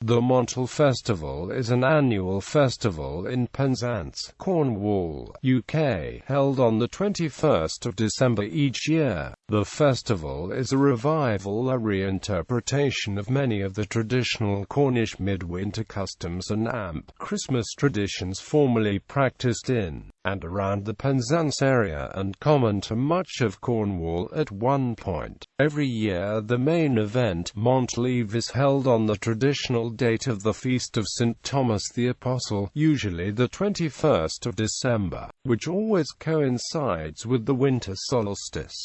The Montol Festival is an annual festival in Penzance, Cornwall, UK, held on the 21st of December each year. The festival is a revival, a reinterpretation of many of the traditional Cornish midwinter customs and Christmas traditions formerly practiced in and around the Penzance area and common to much of Cornwall at one point. Every year the main event, Montol Eve, is held on the traditional date of the feast of St. Thomas the Apostle, usually the 21st of December, which always coincides with the winter solstice.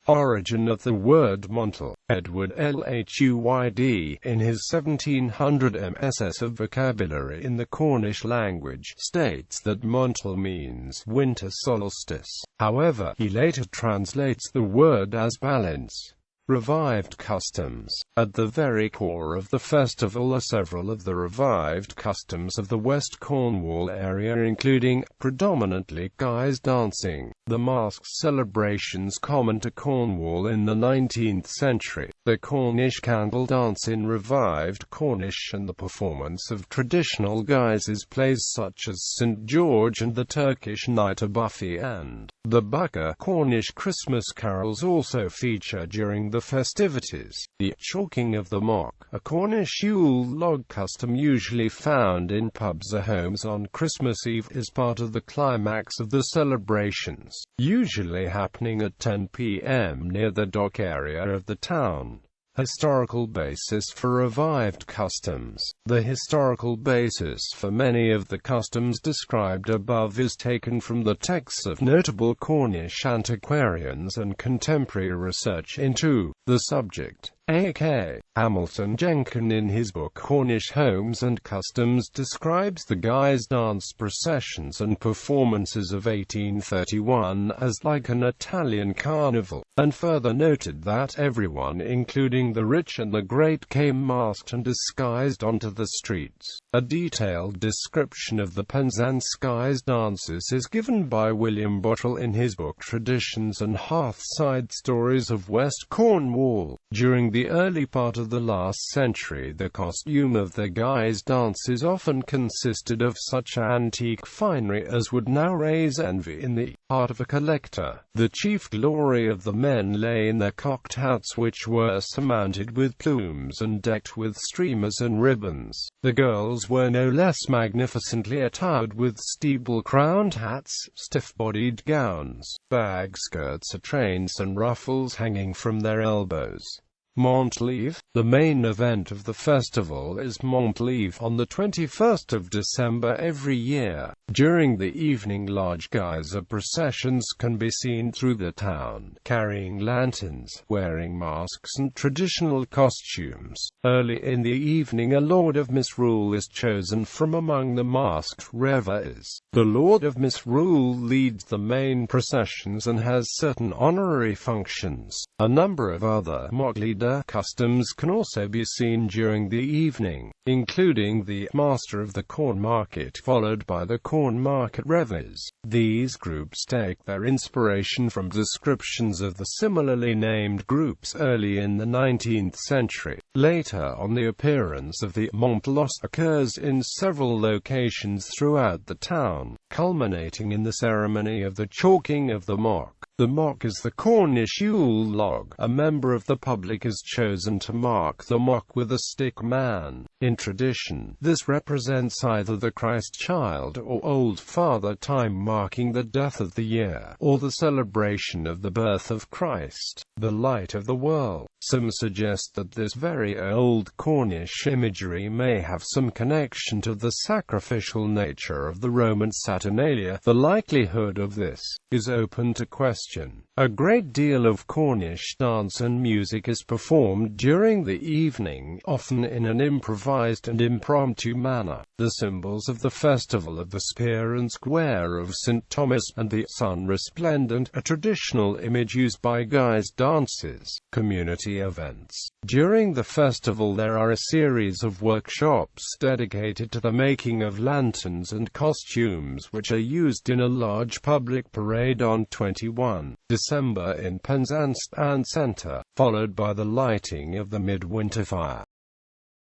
Origin of the word Montol. Edward Lhuyd, in his 1700 MSS of vocabulary in the Cornish language, states that Montol means winter solstice. However, he later translates the word as balance. Revived customs. At the very core of the festival are several of the revived customs of the West Cornwall area, including, predominantly, guise dancing, the masked celebrations common to Cornwall in the 19th century, the Cornish candle dance in revived Cornish, and the performance of traditional guises plays such as St. George and the Turkish Night of Buffy and the Bucker. Cornish Christmas carols also feature during the festivities. The chalking of the mock, a Cornish Yule Log custom usually found in pubs or homes on Christmas Eve, is part of the climax of the celebrations, usually happening at 10 p.m. near the dock area of the town. Historical basis for revived customs. The historical basis for many of the customs described above is taken from the texts of notable Cornish antiquarians and contemporary research into the subject. A.K. Hamilton Jenkin, in his book Cornish Homes and Customs, describes the guise dance processions and performances of 1831 as like an Italian carnival, and further noted that everyone, including the rich and the great, came masked and disguised onto the streets. A detailed description of the Penzance guise dances is given by William Bottrell in his book Traditions and Hearthside Stories of West Cornwall. During the early part of the last century, the costume of the guise dances often consisted of such antique finery as would now raise envy in the heart of a collector. The chief glory of the men lay in their cocked hats, which were surmounted with plumes and decked with streamers and ribbons. The girls were no less magnificently attired with steeple-crowned hats, stiff-bodied gowns, bag skirts, trains and ruffles hanging from their elbows. Montol Eve. The main event of the festival is Montol Eve on the 21st of December every year. During the evening, large geyser processions can be seen through the town, carrying lanterns, wearing masks and traditional costumes. Early in the evening, a Lord of Misrule is chosen from among the masked revellers. The Lord of Misrule leads the main processions and has certain honorary functions. A number of other mock leader customs can also be seen during the evening, including the Master of the Corn Market, followed by the Corn Market Revellers. These groups take their inspiration from descriptions of the similarly named groups early in the 19th century. Later on, the appearance of the Montol occurs in several locations throughout the town, culminating in the ceremony of the chalking of the mock. The mock is the Cornish Yule Log. A member of the public is chosen to mark the mock with a stick man. In tradition, this represents either the Christ child or Old Father Time, marking the death of the year, or the celebration of the birth of Christ, the light of the world. Some suggest that this very old Cornish imagery may have some connection to the sacrificial nature of the Roman Saturnalia. The likelihood of this is open to question. A great deal of Cornish dance and music is performed during the evening, often in an improvised and impromptu manner. The symbols of the festival are the spear and square of St. Thomas, and the sun resplendent, a traditional image used by guise dances. Community events. During the festival there are a series of workshops dedicated to the making of lanterns and costumes, which are used in a large public parade on 21 December in Penzance Town Centre, followed by the lighting of the midwinter fire.